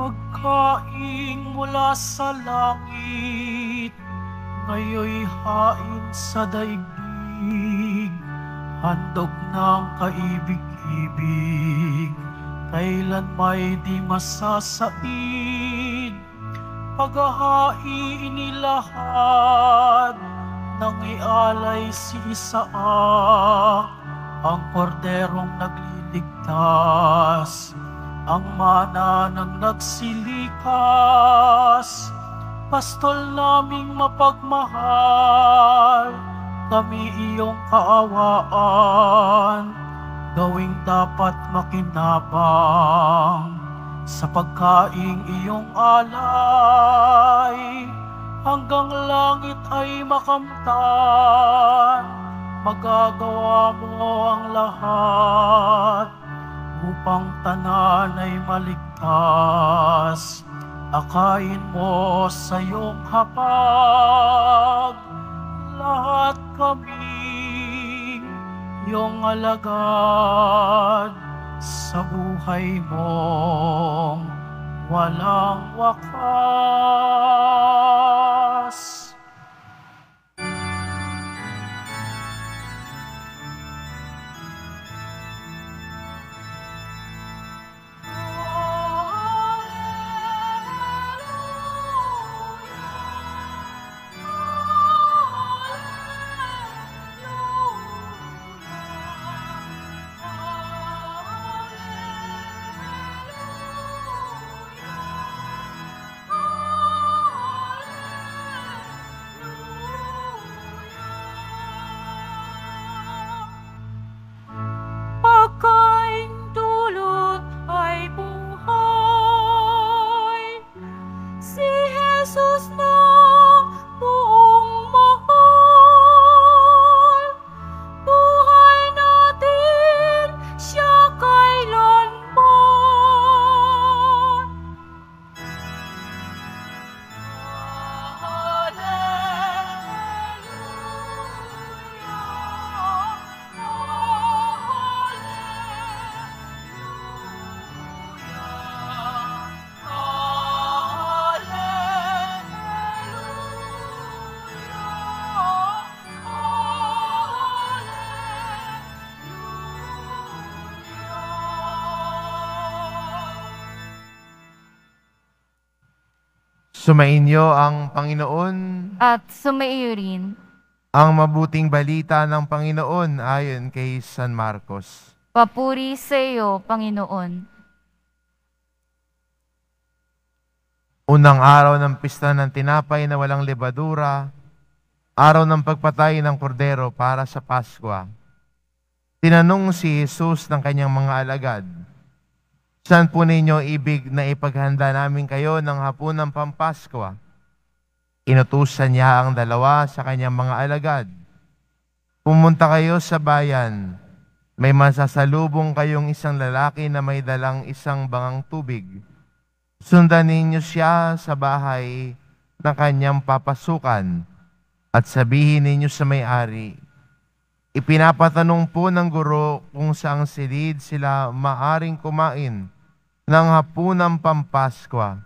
Pagkain mula sa langit, ngayoy hain sa daigdig, handog ng kaibig-ibig, kailan may di masasaid. Paghahain nilahat, nang ialay si Isaak, ang korderong nagliligtas, ang mana ng nagsilikas. Pastol naming mapagmahal, kami iyong kaawaan, gawing dapat makinabang sa pagkaing iyong alay. Hanggang langit ay makamtan, magagawa mo ang lahat upang tanan ay maligtas. Akayin mo sa iyong hapag, lahat kaming iyong alagad, sa buhay mong walang wakas. Pagkain dulot ay buhay, si Jesus na buong mahal. Buhay natin siya kailanman. Sumainyo ang Panginoon. At sumaiyo rin. Ang mabuting balita ng Panginoon ayon kay San Marcos. Papuri sa iyo, Panginoon. Unang araw ng pista ng tinapay na walang lebadura, araw ng pagpatay ng kordero para sa Paskwa. Tinanong si Jesus ng kanyang mga alagad, "Saan po ninyo ibig na ipaghanda namin kayo ng hapunang Pampaskwa?" Inutusan niya ang dalawa sa kanyang mga alagad, "Pumunta kayo sa bayan. May masasalubong kayong isang lalaki na may dalang isang bangang tubig. Sundan ninyo siya sa bahay na kanyang papasukan at sabihin ninyo sa may-ari, ipinapatanong po ng guro kung saang silid sila maaring kumain ng hapunang Pampaskwa,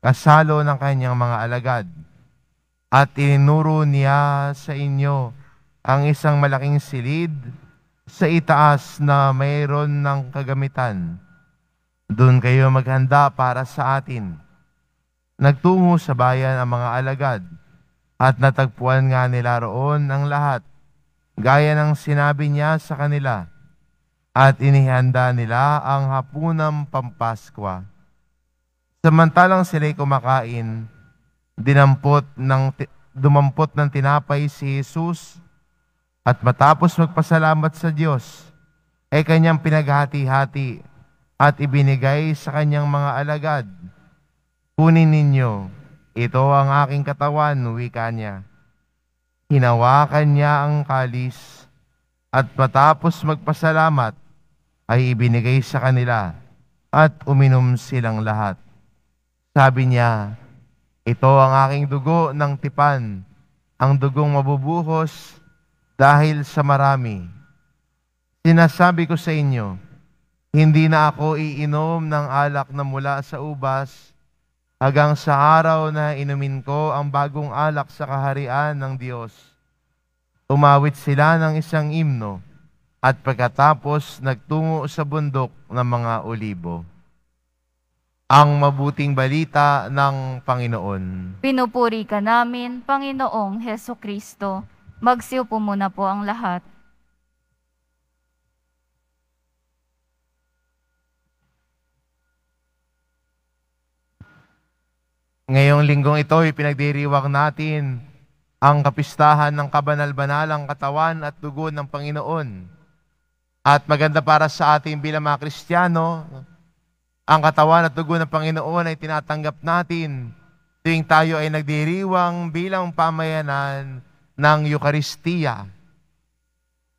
kasalo ng kanyang mga alagad. At ininuro niya sa inyo ang isang malaking silid sa itaas na mayroon ng kagamitan. Doon kayo maghanda para sa atin." Nagtungo sa bayan ang mga alagad at natagpuan nga nila roon ang lahat, gaya ng sinabi niya sa kanila, at inihanda nila ang hapunang Pampaskwa. Samantalang sila'y kumakain, dumampot ng tinapay si Jesus at matapos magpasalamat sa Diyos, ay kanyang pinaghati-hati at ibinigay sa kanyang mga alagad. "Kunin ninyo, ito ang aking katawan," wika niya. Hinawakan niya ang kalis at matapos magpasalamat ay ibinigay sa kanila at uminom silang lahat. Sabi niya, "Ito ang aking dugo ng tipan, ang dugong mabubuhos dahil sa marami. Sinasabi ko sa inyo, Hindi na ako iinom ng alak na mula sa ubas hanggang sa araw na inumin ko ang bagong alak sa kaharian ng Diyos. Umawit sila ng isang imno at pagkatapos nagtungo sa bundok ng mga olibo. Ang mabuting balita ng Panginoon. Pinupuri ka namin, Panginoong Heso Kristo. Magsiupo muna po ang lahat. Ngayong linggong ito, ipinagdiriwang natin ang kapistahan ng kabanal-banalang katawan at dugo ng Panginoon. At maganda para sa ating bilang mga Kristiyano, ang katawan at dugo ng Panginoon ay tinatanggap natin tuwing tayo ay nagdiriwang bilang pamayanan ng Eucharistia.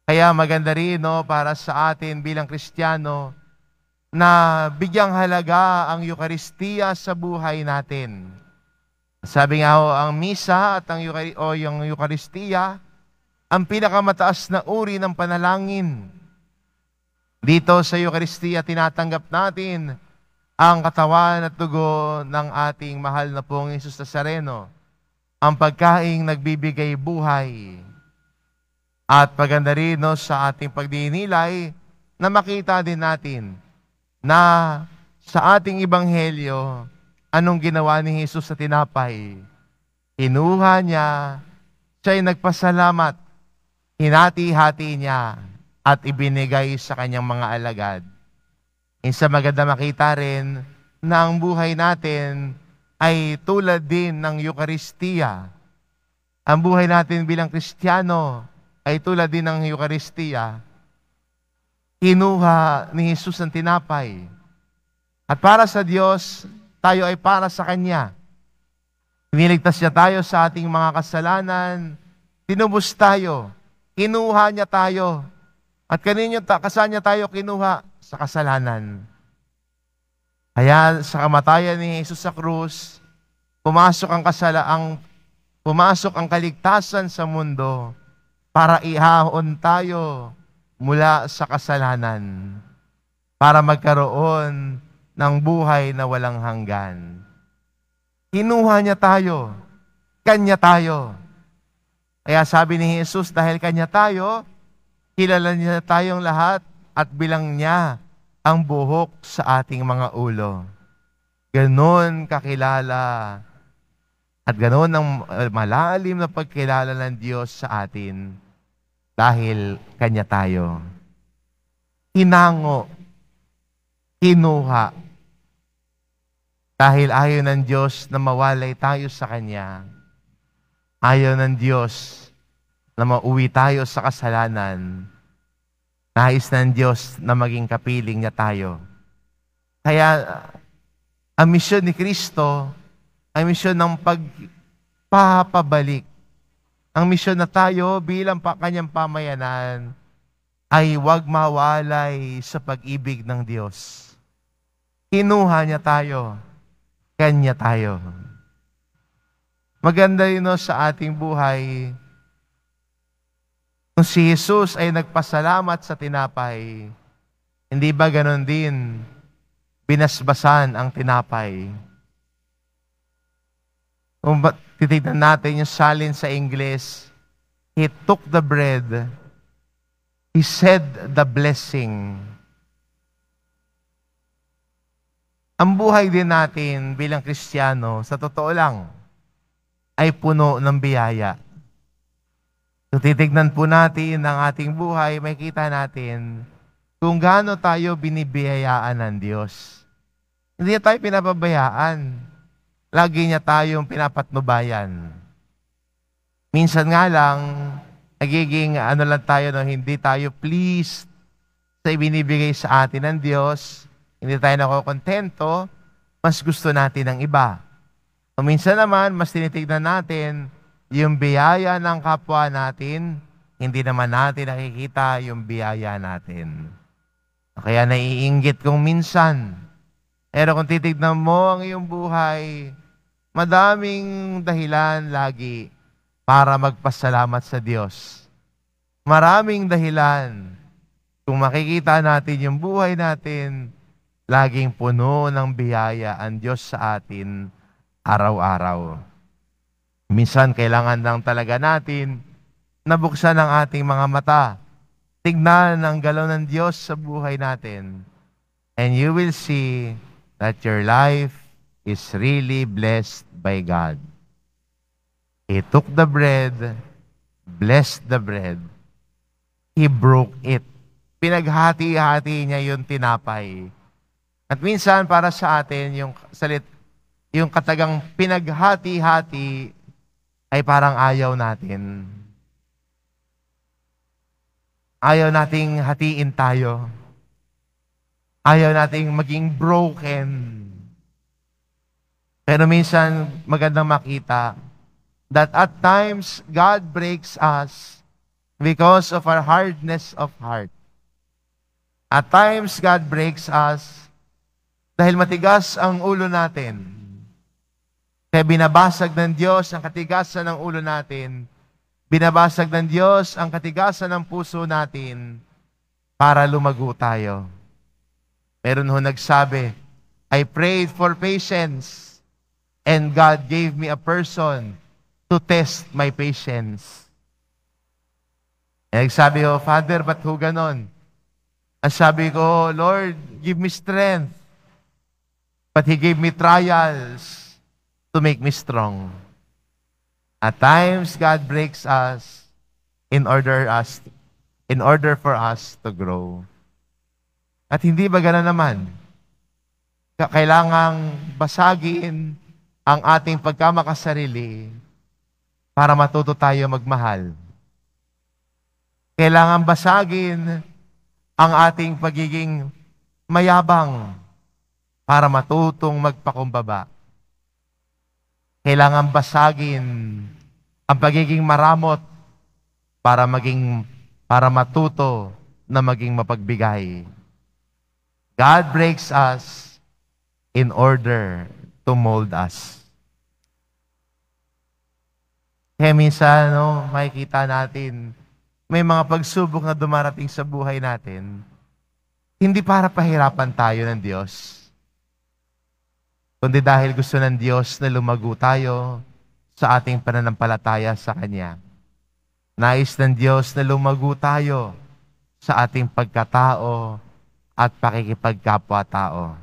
Kaya maganda rin para sa atin bilang Kristiyano na bigyang halaga ang Eucharistia sa buhay natin. Sabi nga ang misa at yung Eucharistia, ang pinakamataas na uri ng panalangin. Dito sa Eucharistia, tinatanggap natin ang katawan at dugo ng ating mahal na pong Jesus Nazareno, ang pagkaing nagbibigay buhay. At paganda rin sa ating pagdinilay na makita din natin na sa ating Ebanghelyo, anong ginawa ni Jesus sa tinapay? Kinuha niya, siya'y nagpasalamat, hinati-hati niya, at ibinigay sa kanyang mga alagad. Isa maganda makita rin na ang buhay natin ay tulad din ng Eucharistia. Ang buhay natin bilang Kristiyano ay tulad din ng Eucharistia. Kinuha ni Jesus ang tinapay. At para sa Diyos, tayo ay para sa Kanya. Iniligtas niya tayo sa ating mga kasalanan. Tinubos tayo. Kinuha niya tayo. At saan niya tayo kinuha? Sa kasalanan. Kaya sa kamatayan ni Jesus sa krus, pumasok ang kaligtasan sa mundo para ihahon tayo mula sa kasalanan, para magkaroon ng buhay na walang hanggan. Kinuha niya tayo, Kanya tayo. Kaya sabi ni Jesus, dahil Kanya tayo, kilala niya tayong lahat at bilang niya ang buhok sa ating mga ulo. Ganon kakilala at ganon ang malalim na pagkilala ng Diyos sa atin dahil Kanya tayo. Hinango, kinuha, dahil ayaw ng Diyos na mawalay tayo sa Kanya. Ayaw ng Diyos na mauwi tayo sa kasalanan. Nais ng Diyos na maging kapiling niya tayo. Kaya, ang misyon ni Kristo ay misyon ng pagpapabalik. Ang misyon na tayo bilang Kanyang pamayanan ay huwag mawalay sa pag-ibig ng Diyos. Kinuha niya tayo. Kanya tayo. Maganda rin sa ating buhay, kung si Jesus ay nagpasalamat sa tinapay, hindi ba ganon din binasbasan ang tinapay? Kung titignan natin yung salin sa Ingles, He took the bread, He said the blessing. Ang buhay din natin bilang Kristiyano, sa totoo lang, ay puno ng biyaya. Kung titignan po natin ang ating buhay, makikita natin kung gaano tayo binibiyayaan ng Diyos. Hindi tayo pinapabayaan. Lagi niya tayong pinapatnubayan. Minsan nga lang, nagiging lang tayo, hindi tayo pleased sa ibinibigay sa atin ng Diyos. Hindi tayo nakokontento, mas gusto natin ng iba. O minsan naman, mas tinitignan natin yung biyaya ng kapwa natin, hindi naman natin nakikita yung biyaya natin. Kaya naiinggit kong minsan. Pero kung titignan mo ang iyong buhay, madaming dahilan lagi para magpasalamat sa Diyos. Maraming dahilan Kung makikita natin yung buhay natin, laging puno ng biyaya ang Diyos sa atin araw-araw. Minsan, kailangan lang talaga natin nabuksan ang ating mga mata. Tignan ang galaw ng Diyos sa buhay natin. And you will see that your life is really blessed by God. He took the bread, blessed the bread, He broke it. Pinaghati-hati niya yung tinapay. At minsan para sa atin, yung katagang pinaghati-hati ay parang ayaw natin. Ayaw nating hatiin tayo. Ayaw nating maging broken. Pero minsan magandang makita that at times God breaks us because of our hardness of heart. At times, God breaks us dahil matigas ang ulo natin. Kaya binabasag ng Diyos ang katigasan ng ulo natin. Binabasag ng Diyos ang katigasan ng puso natin para lumago tayo. Meron ho nagsabi, I prayed for patience and God gave me a person to test my patience. Nagsabi ho, Father, ba't ho ganon? Ang sabi ko, Lord, give me strength. But He gave me trials to make me strong. At times, God breaks us in order for us to grow. At hindi ba gano'n naman? Kailangang basagin ang ating pagkamakasarili para matuto tayo magmahal. Kailangan basagin ang ating pagiging mayabang para matutong magpakumbaba. Kailangan basagin ang pagiging maramot para matuto na maging mapagbigay. God breaks us in order to mold us. Kaya minsan, makikita natin, may mga pagsubok na dumarating sa buhay natin, hindi para pahirapan tayo ng Diyos, kundi dahil gusto ng Diyos na lumago tayo sa ating pananampalataya sa Kanya. Nais ng Diyos na lumago tayo sa ating pagkatao at pakikipagkapwa-tao.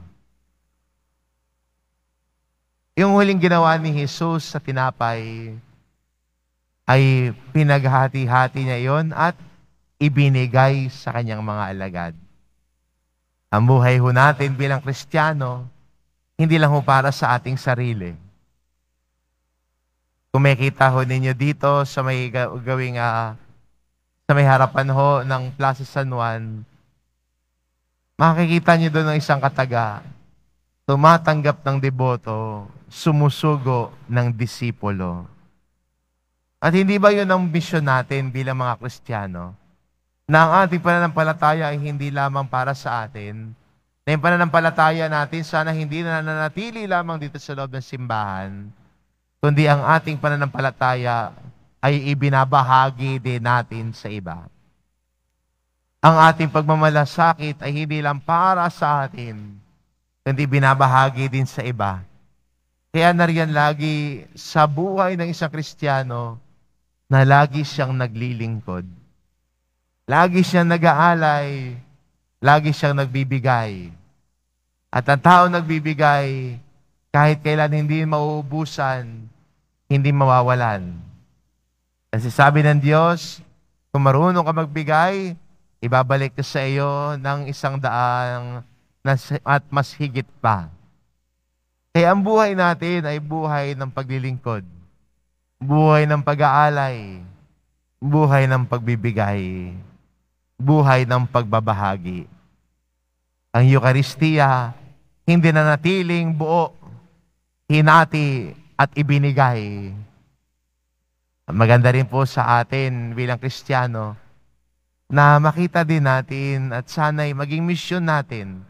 Yung huling ginawa ni Jesus sa tinapay, ay pinaghati-hati niya yon at ibinigay sa kanyang mga alagad. Ang buhay ho natin bilang Kristiyano, hindi lang ho para sa ating sarili. Kung makikita ho ninyo dito sa may sa may harapan ho ng Plaza San Juan, makikita niyo doon ng isang kataga, tumatanggap ng deboto, sumusugo ng disipulo. At hindi ba yun ang misyon natin bilang mga Kristiyano? Na ang ating pananampalataya ay hindi lamang para sa atin, na yung pananampalataya natin sana hindi na nananatili lamang dito sa loob ng simbahan, kundi ang ating pananampalataya ay ibinabahagi din natin sa iba. Ang ating pagmamalasakit ay hindi lang para sa atin, kundi binabahagi din sa iba. Kaya nariyan lagi sa buhay ng isang Kristiyano na lagi siyang naglilingkod. Lagi siyang nag-aalay, lagi siyang nagbibigay. At ang tao nagbibigay, kahit kailan hindi mauubusan, hindi mawawalan. Kasi sabi ng Diyos, kung marunong ka magbigay, ibabalik ko sa iyo ng 100 at mas higit pa. Kaya ang buhay natin ay buhay ng paglilingkod. Buhay ng pag-aalay, buhay ng pagbibigay, buhay ng pagbabahagi. Ang Eucharistia, hindi na natiling buo, hinati at ibinigay. Maganda rin po sa atin bilang Kristiyano na makita din natin at sana'y maging misyon natin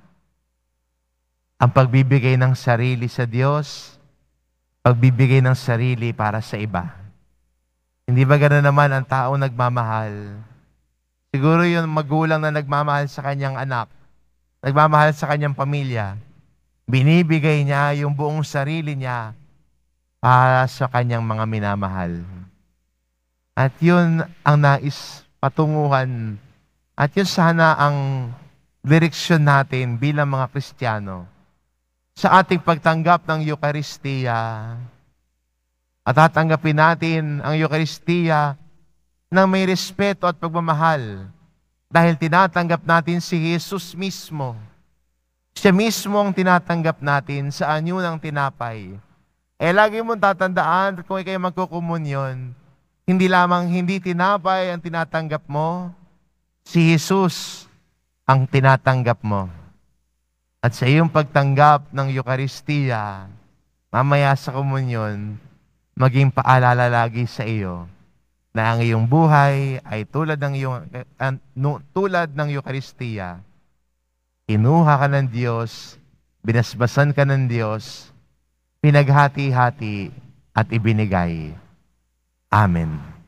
ang pagbibigay ng sarili sa Diyos, pagbibigay ng sarili para sa iba. Hindi ba gano'n naman ang tao nagmamahal? Siguro yung magulang na nagmamahal sa kanyang anak, nagmamahal sa kanyang pamilya, binibigay niya yung buong sarili niya para sa kanyang mga minamahal. At yun ang nais patunguhan. At yun sana ang direksyon natin bilang mga Kristiyano sa ating pagtanggap ng Eucharistia. At tatanggapin natin ang Eucharistia ng may respeto at pagmamahal dahil tinatanggap natin si Jesus mismo. Siya mismo ang tinatanggap natin sa anyo ng tinapay. Lagi mong tatandaan kung ikay magkukomunyon, hindi lamang hindi tinapay ang tinatanggap mo, si Jesus ang tinatanggap mo. At sa iyong pagtanggap ng Eucharistia, mamaya sa komunyon, maging paalala lagi sa iyo na ang iyong buhay ay tulad ng Eucharistia. Kinuha ka ng Diyos, binasbasan ka ng Diyos, pinaghati-hati at ibinigay. Amen.